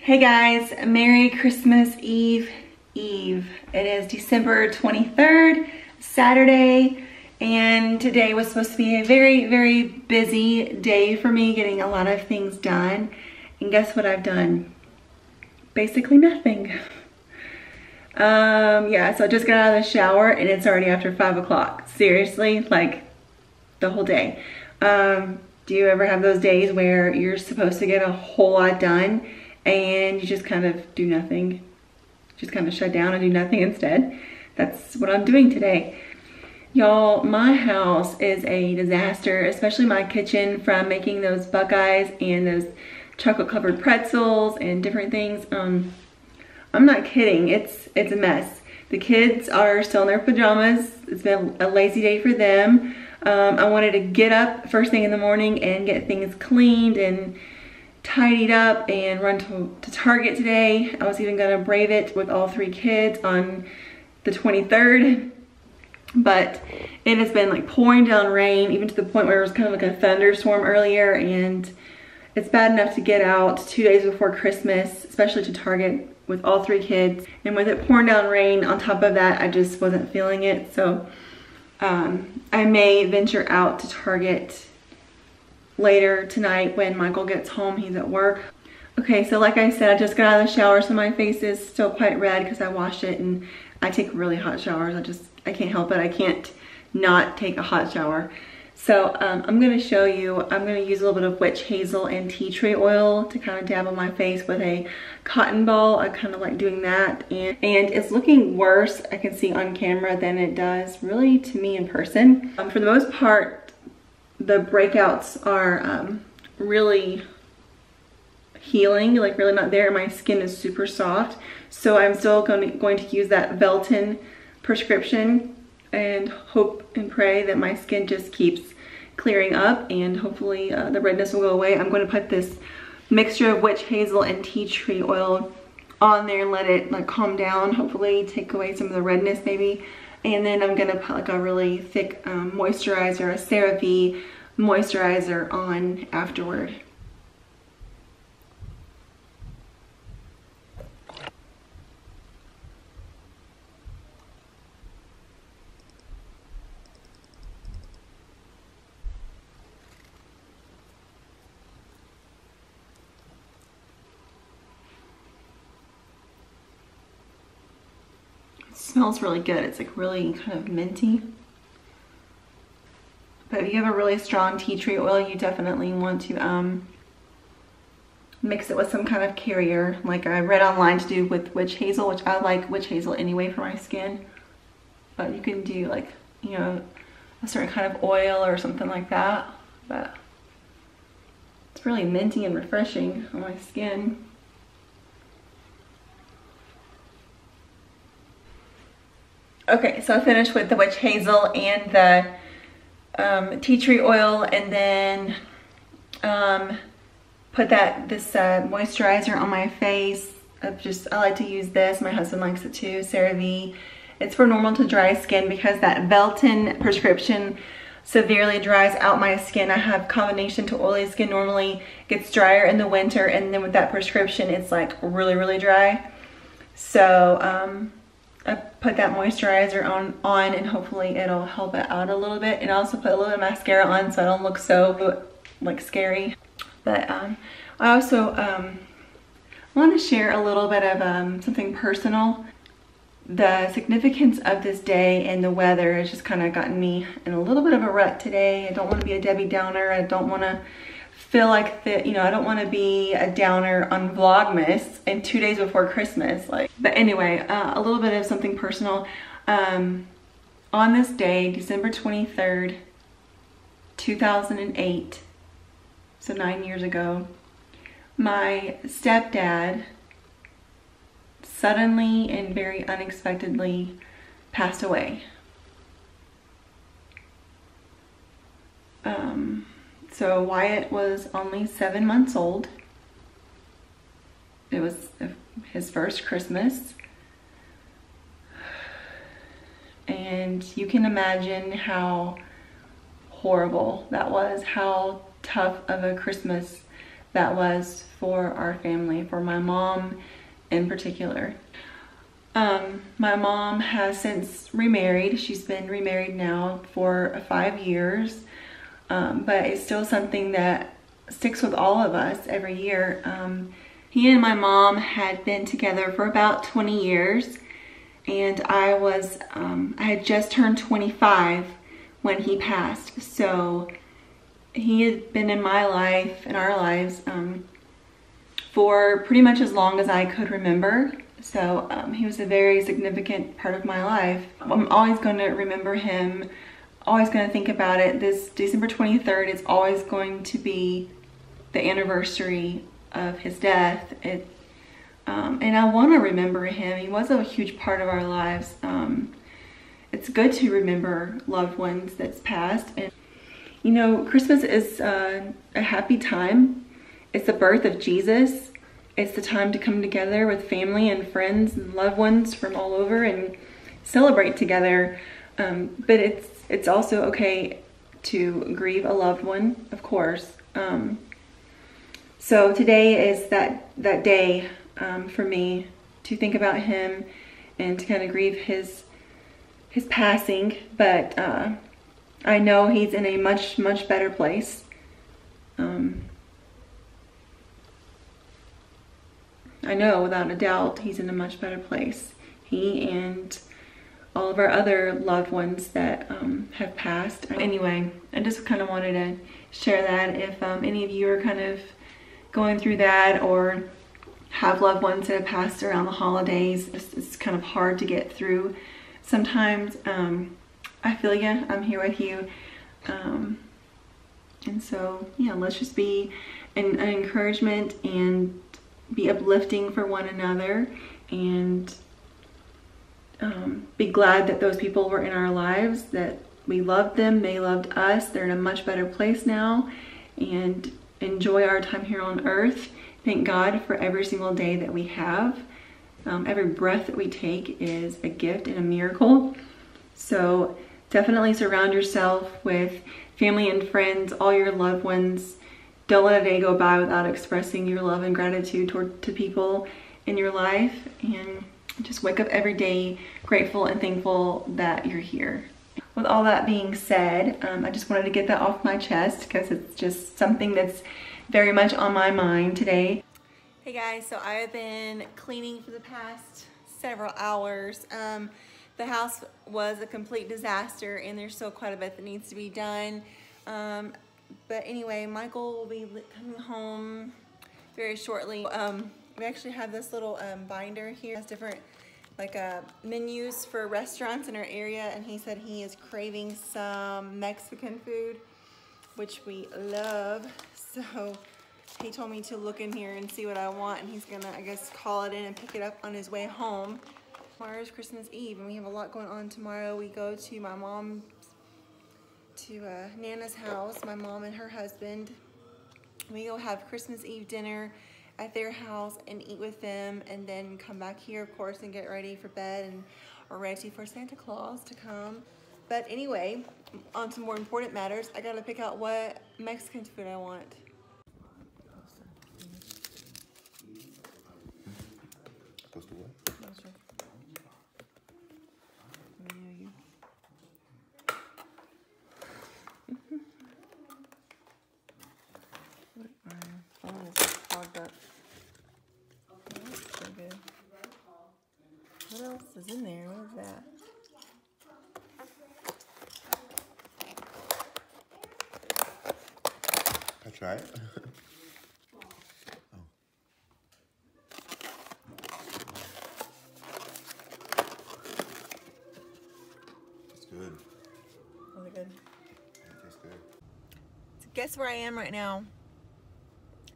Hey guys, Merry Christmas Eve. It is December 23rd, Saturday, and today was supposed to be a very busy day for me, getting a lot of things done. And guess what I've done? Basically nothing. Yeah, so I just got out of the shower and it's already after 5 o'clock. Seriously, like the whole day. Do you ever have those days where you're supposed to get a whole lot done and you just kind of do nothing? Just kind of shut down and do nothing instead. That's what I'm doing today. Y'all, my house is a disaster, especially my kitchen, from making those Buckeyes and those chocolate covered pretzels and different things. I'm not kidding, it's a mess. The kids are still in their pajamas. It's been a lazy day for them. I wanted to get up first thing in the morning and get things cleaned and tidied up and run to Target today. I was even gonna brave it with all 3 kids on the 23rd, but it has been like pouring down rain, even to the point where it was kind of like a thunderstorm earlier, and it's bad enough to get out 2 days before Christmas, especially to Target with all 3 kids. And with it pouring down rain on top of that, I just wasn't feeling it. So I may venture out to Target later tonight when Michael gets home. He's at work. Okay, so like I said, I just got out of the shower, so my face is still quite red because I washed it, and I take really hot showers. I can't help it. I can't not take a hot shower. So I'm gonna show you, I'm gonna use a little bit of witch hazel and tea tree oil to kind of dab on my face with a cotton ball. I kind of like doing that, and it's looking worse, I can see on camera, than it does really to me in person. For the most part, the breakouts are really healing, like really not there. My skin is super soft, so I'm still going to use that Velton prescription and hope and pray that my skin just keeps clearing up, and hopefully the redness will go away. I'm going to put this mixture of witch hazel and tea tree oil on there and let it like calm down, hopefully take away some of the redness maybe. And then I'm gonna put like a really thick moisturizer, a CeraVe moisturizer on afterward. Smells really good. It's like really kind of minty. But if you have a really strong tea tree oil, you definitely want to mix it with some kind of carrier, like I read online to do with witch hazel, which I like witch hazel anyway for my skin. But you can do like, you know, a certain kind of oil or something like that. But it's really minty and refreshing on my skin. Okay, so I finished with the witch hazel and the tea tree oil, and then put this moisturizer on my face. I like to use this. My husband likes it too, CeraVe. It's for normal to dry skin because that Velton prescription severely dries out my skin. I have combination to oily skin, normally gets drier in the winter, and then with that prescription it's like really dry. So I put that moisturizer on and hopefully it'll help it out a little bit. And I also put a little bit of mascara on so I don't look so like scary. But I also want to share a little bit of something personal. The significance of this day and the weather has just kind of gotten me in a little bit of a rut today. I don't want to be a Debbie Downer. I don't want to feel like that, you know, I don't want to be a downer on Vlogmas and 2 days before Christmas. But anyway, a little bit of something personal. On this day, December 23rd, 2008, so 9 years ago, my stepdad suddenly and very unexpectedly passed away. So Wyatt was only 7 months old. It was his first Christmas. And you can imagine how horrible that was, how tough of a Christmas that was for our family, for my mom in particular. My mom has since remarried. She's been remarried now for 5 years, but it's still something that sticks with all of us every year. He and my mom had been together for about 20 years, and I had just turned 25 when he passed. So he had been in my life, in our lives, for pretty much as long as I could remember. So he was a very significant part of my life. I'm always going to remember him, always going to think about it. This December 23rd is always going to be the anniversary of his death. And I want to remember him. He was a huge part of our lives. It's good to remember loved ones that's passed. And you know, Christmas is a happy time. It's the birth of Jesus. It's the time to come together with family and friends and loved ones from all over and celebrate together. But it's also okay to grieve a loved one, of course. So today is that day for me to think about him and to kind of grieve his passing. But I know he's in a much better place. I know without a doubt he's in a much better place. He and all of our other loved ones that have passed. Anyway, I just kind of wanted to share that. If any of you are kind of going through that or have loved ones that have passed around the holidays, it's kind of hard to get through sometimes. I feel you. I'm here with you. And so, yeah, let's just be an encouragement and be uplifting for one another, and be glad that those people were in our lives, that we loved them, they loved us, they're in a much better place now, and enjoy our time here on earth. Thank God for every single day that we have. Every breath that we take is a gift and a miracle. So definitely surround yourself with family and friends, all your loved ones. Don't let a day go by without expressing your love and gratitude to people in your life, and just wake up every day grateful and thankful that you're here. With all that being said, I just wanted to get that off my chest because it's just something that's very much on my mind today. Hey guys, so I have been cleaning for the past several hours. The house was a complete disaster and there's still quite a bit that needs to be done. But anyway, Michael will be coming home very shortly. We actually have this little binder here. It has different menus for restaurants in our area, and he said he is craving some Mexican food, which we love. So he told me to look in here and see what I want, and he's gonna, I guess, call it in and pick it up on his way home. Tomorrow's Christmas Eve, and we have a lot going on tomorrow. We go to my mom's, to Nana's house, my mom and her husband. We go have Christmas Eve dinner at their house and eat with them, and then come back here, of course, and get ready for bed and are ready for Santa Claus to come. But anyway, on to more important matters, I gotta pick out what Mexican food I want. What else is in there? What is that? I try it. Oh. It's good. Really good. It tastes good. So guess where I am right now?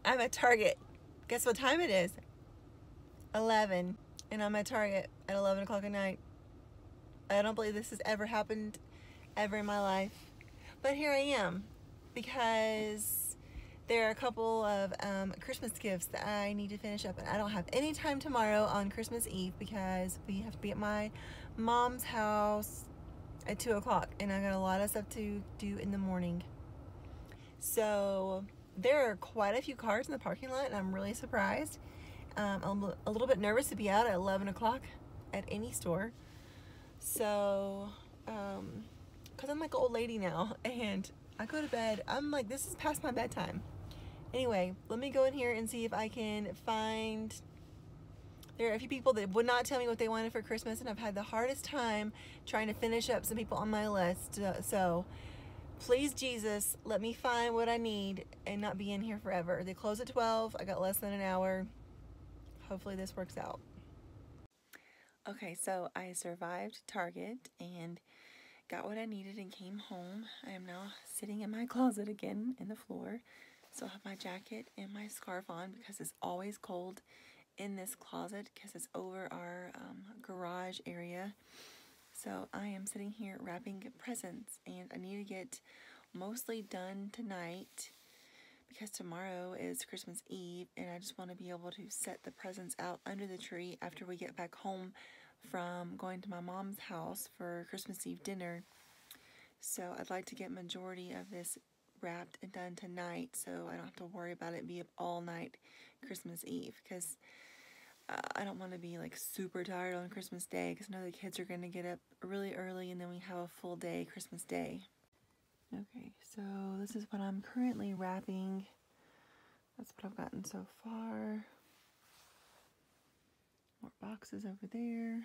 I'm at Target. Guess what time it is? 11. And I'm at Target at 11 o'clock at night. I don't believe this has ever happened ever in my life. But here I am because there are a couple of Christmas gifts that I need to finish up, and I don't have any time tomorrow on Christmas Eve because we have to be at my mom's house at 2 o'clock, and I got a lot of stuff to do in the morning. So there are quite a few cars in the parking lot, and I'm really surprised. I'm a little bit nervous to be out at 11 o'clock at any store. So, because I'm like an old lady now, and I go to bed, I'm like, this is past my bedtime. Anyway, let me go in here and see if I can find... There are a few people that would not tell me what they wanted for Christmas, and I've had the hardest time trying to finish up some people on my list. So, please, Jesus, let me find what I need and not be in here forever. They close at 12. I got less than an hour. Hopefully this works out. Okay, so I survived Target and got what I needed and came home. I am now sitting in my closet again in the floor. So I have my jacket and my scarf on because it's always cold in this closet because it's over our garage area. So I am sitting here wrapping presents, and I need to get mostly done tonight because tomorrow is Christmas Eve, and I just want to be able to set the presents out under the tree after we get back home from going to my mom's house for Christmas Eve dinner. So I'd like to get majority of this wrapped and done tonight so I don't have to worry about it being all night Christmas Eve, because I don't want to be like super tired on Christmas Day, because I know the kids are going to get up really early and then we have a full day Christmas Day. Okay, so this is what I'm currently wrapping. That's what I've gotten so far. More boxes over there.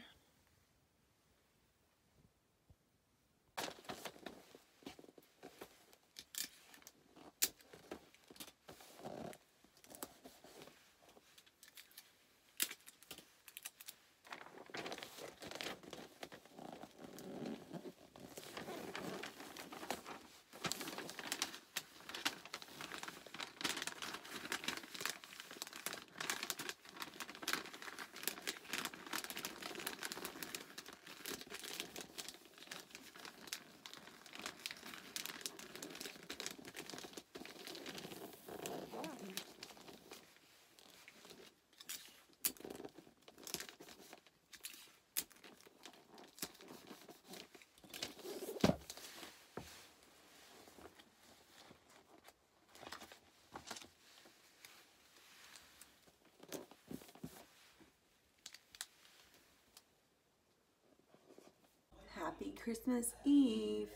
Happy Christmas Eve.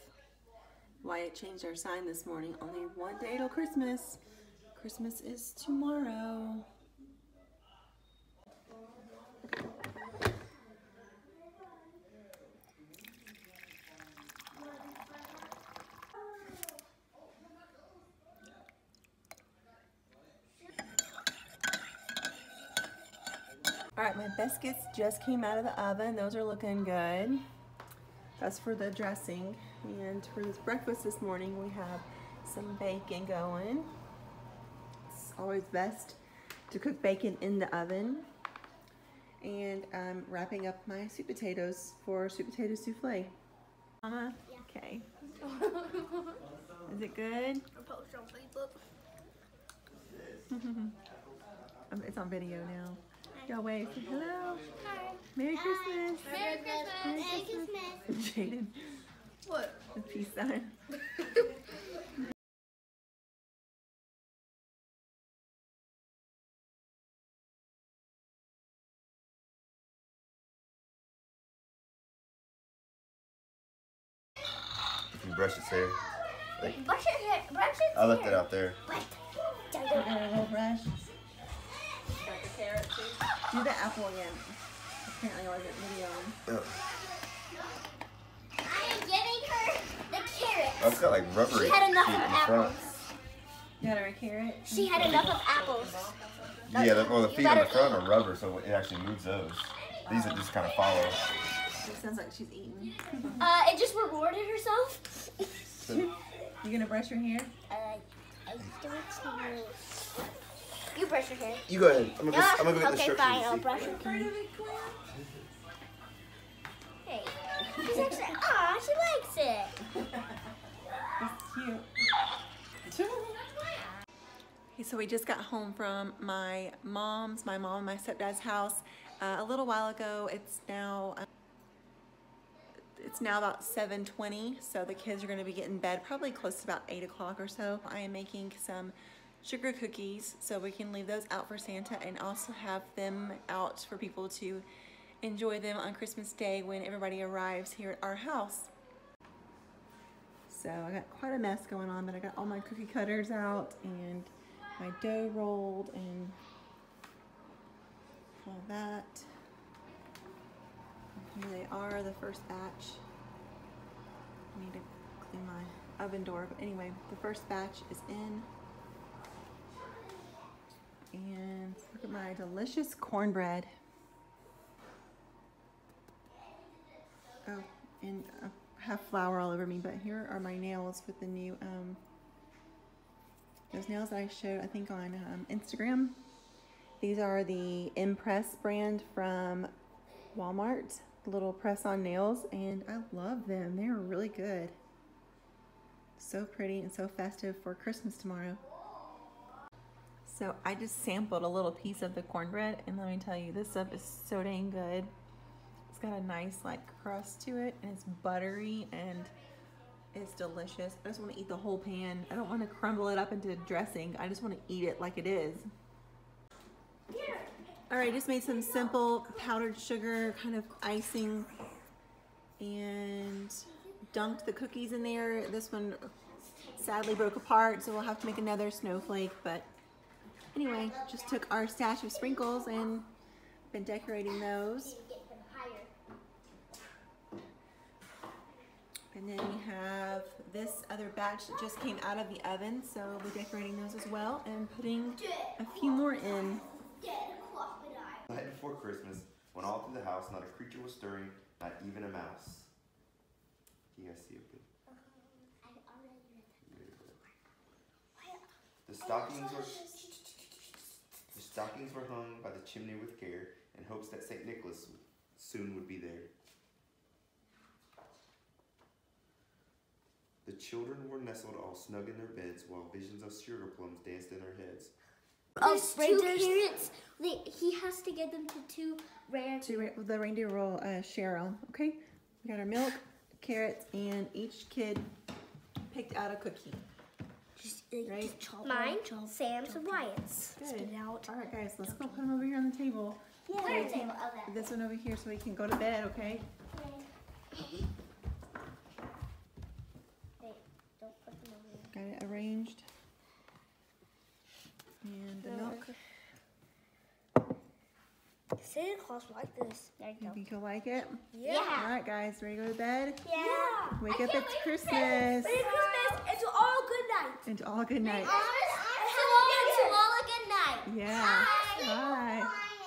Wyatt changed our sign this morning. Only one day till Christmas. Christmas is tomorrow. Alright, my biscuits just came out of the oven. Those are looking good. That's for the dressing. And for this breakfast this morning, we have some bacon going. It's always best to cook bacon in the oven. And I'm wrapping up my sweet potatoes for sweet potato souffle. Mama? Yeah. Okay. Is it good? I'll post on Facebook. It's on video now. Y'all wave. Hello. Hi. Merry Christmas. Merry Christmas. Merry Christmas. Jaden. What? The peace sign. If you brush its hair. Like, Brush your hair. Brush its I left hair. it out there. What? Got a little brush. Got the carrot too. Do the apple again. Apparently I wasn't videoing. Oh. I am giving her the carrot. Oh, it's got like rubbery She had enough shit of in front. apples. You got her a carrot? She had enough of apples. Yeah, the You feet on the better front eat. are rubber, so it actually moves those. These are just kind of follow. It sounds like she's eating. It just rewarded herself. You gonna brush your hair? I do it to you. You brush your hair. You go ahead. I'm gonna go get the Okay, instructions. fine. I'll brush your hair. Hey. She's actually, aw, she likes it. That's cute. Okay, so we just got home from my mom and my stepdad's house a little while ago. It's now about 7:20, so the kids are going to be getting in bed probably close to about 8 o'clock or so. I am making some sugar cookies so we can leave those out for Santa and also have them out for people to enjoy them on Christmas Day when everybody arrives here at our house. So I got quite a mess going on, but I got all my cookie cutters out and my dough rolled and all that. Here they are, the first batch. I need to clean my oven door, but anyway, the first batch is in. And look at my delicious cornbread. Oh, and I have flour all over me, but here are my nails with the new, those nails that I showed, I think, on Instagram. These are the Impress brand from Walmart, little press-on nails, and I love them. They're really good. So pretty and so festive for Christmas tomorrow. So I just sampled a little piece of the cornbread, and let me tell you, this stuff is so dang good. It's got a nice like crust to it, and it's buttery and it's delicious. I just want to eat the whole pan. I don't want to crumble it up into dressing. I just want to eat it like it is. All right, just made some simple powdered sugar kind of icing and dunked the cookies in there. This one sadly broke apart, so we'll have to make another snowflake, but anyway, just took our stash of sprinkles and been decorating those. And then we have this other batch that just came out of the oven, so we'll be decorating those as well and putting a few more in. The night before Christmas, when all through the house not a creature was stirring, not even a mouse. You guys see it good? The stockings were hung by the chimney with care in hopes that St. Nicholas soon would be there. The children were nestled all snug in their beds while visions of sugar plums danced in their heads. There's 2 carrots. He has to get them to 2 reindeer. The reindeer will share them, okay? We got our milk, carrots, and each kid picked out a cookie. Right? Mine, Sam's, and Wyatt's. Good. All right, guys, let's go put them over here on the table. Yeah. Where's the table? Okay. This one over here so we can go to bed, okay? Wait, don't put them over here. Got it arranged. And the milk. Santa Claus like this. There you You go. think you'll like it? Yeah. All right, guys, ready to go to bed? Yeah. Wake up, it's Christmas. Merry Christmas. It's all good night. And all good night. It's all a good night. Yeah.